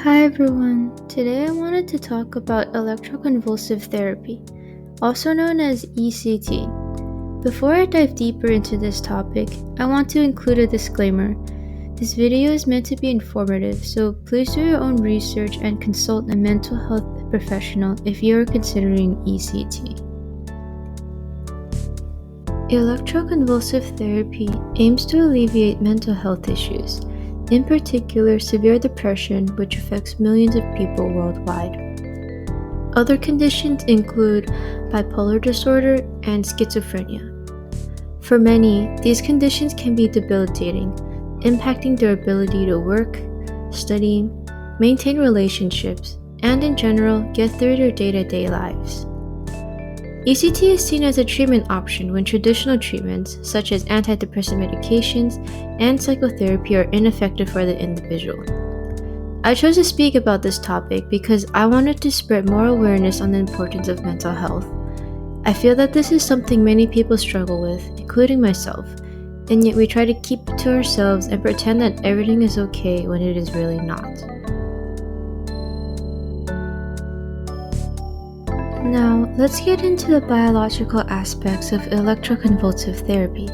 Hi everyone, today I wanted to talk about electroconvulsive therapy, also known as ECT. Before I dive deeper into this topic, I want to include a disclaimer. This video is meant to be informative, so please do your own research and consult a mental health professional if you are considering ECT. Electroconvulsive therapy aims to alleviate mental health issues, in particular severe depression, which affects millions of people worldwide. Other conditions include bipolar disorder and schizophrenia. For many, these conditions can be debilitating, impacting their ability to work, study, maintain relationships, and in general, get through their day-to-day lives. ECT is seen as a treatment option when traditional treatments, such as antidepressant medications and psychotherapy, are ineffective for the individual. I chose to speak about this topic because I wanted to spread more awareness on the importance of mental health. I feel that this is something many people struggle with, including myself, and yet we try to keep it to ourselves and pretend that everything is okay when it is really not. Now, let's get into the biological aspects of electroconvulsive therapy.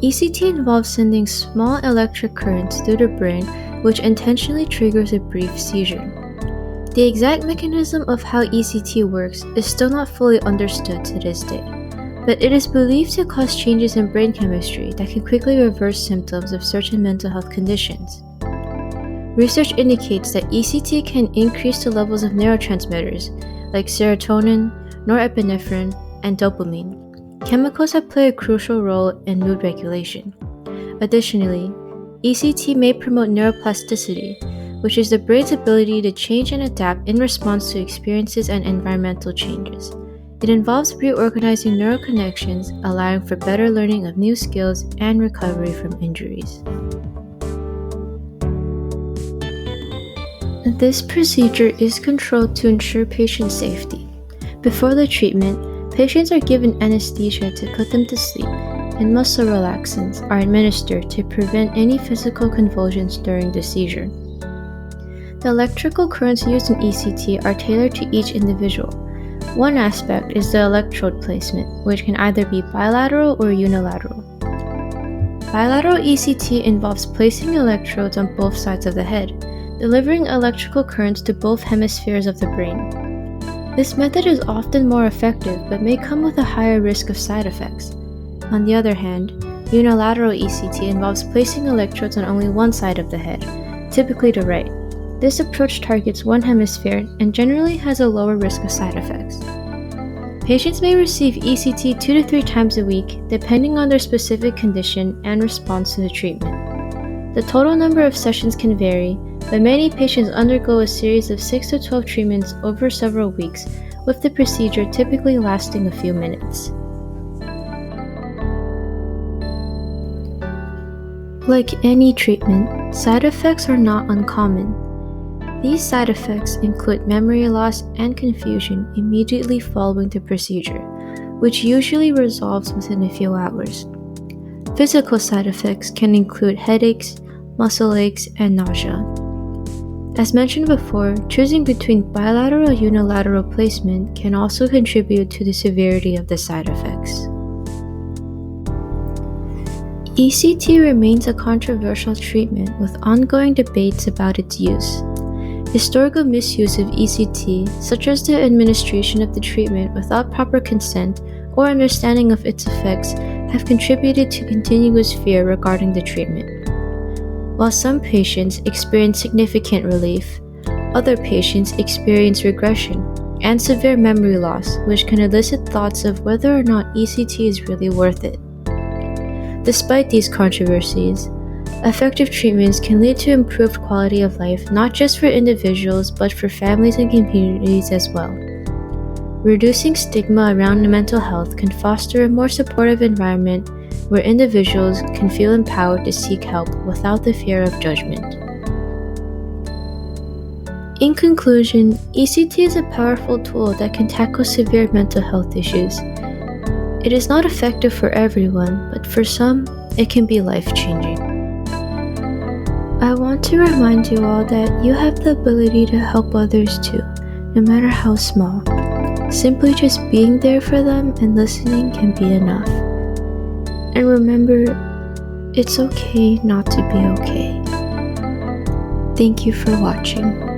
ECT involves sending small electric currents through the brain, which intentionally triggers a brief seizure. The exact mechanism of how ECT works is still not fully understood to this day, but it is believed to cause changes in brain chemistry that can quickly reverse symptoms of certain mental health conditions. Research indicates that ECT can increase the levels of neurotransmitters like serotonin, norepinephrine, and dopamine, chemicals that play a crucial role in mood regulation. Additionally, ECT may promote neuroplasticity, which is the brain's ability to change and adapt in response to experiences and environmental changes. It involves reorganizing neural connections, allowing for better learning of new skills and recovery from injuries. This procedure is controlled to ensure patient safety. Before the treatment, patients are given anesthesia to put them to sleep, and muscle relaxants are administered to prevent any physical convulsions during the seizure. The electrical currents used in ECT are tailored to each individual. One aspect is the electrode placement, which can either be bilateral or unilateral. Bilateral ECT involves placing electrodes on both sides of the head, delivering electrical currents to both hemispheres of the brain. This method is often more effective but may come with a higher risk of side effects. On the other hand, unilateral ECT involves placing electrodes on only one side of the head, typically the right. This approach targets one hemisphere and generally has a lower risk of side effects. Patients may receive ECT 2 to 3 times a week, depending on their specific condition and response to the treatment. The total number of sessions can vary, but many patients undergo a series of 6 to 12 treatments over several weeks, with the procedure typically lasting a few minutes. Like any treatment, side effects are not uncommon. These side effects include memory loss and confusion immediately following the procedure, which usually resolves within a few hours. Physical side effects can include headaches, muscle aches, and nausea. As mentioned before, choosing between bilateral or unilateral placement can also contribute to the severity of the side effects. ECT remains a controversial treatment with ongoing debates about its use. Historical misuse of ECT, such as the administration of the treatment without proper consent or understanding of its effects, have contributed to continuous fear regarding the treatment. While some patients experience significant relief, other patients experience regression and severe memory loss, which can elicit thoughts of whether or not ECT is really worth it. Despite these controversies, effective treatments can lead to improved quality of life not just for individuals but for families and communities as well. Reducing stigma around mental health can foster a more supportive environment where individuals can feel empowered to seek help without the fear of judgment. In conclusion, ECT is a powerful tool that can tackle severe mental health issues. It is not effective for everyone, but for some, it can be life-changing. I want to remind you all that you have the ability to help others too, no matter how small. Simply just being there for them and listening can be enough. And remember, it's okay not to be okay. Thank you for watching.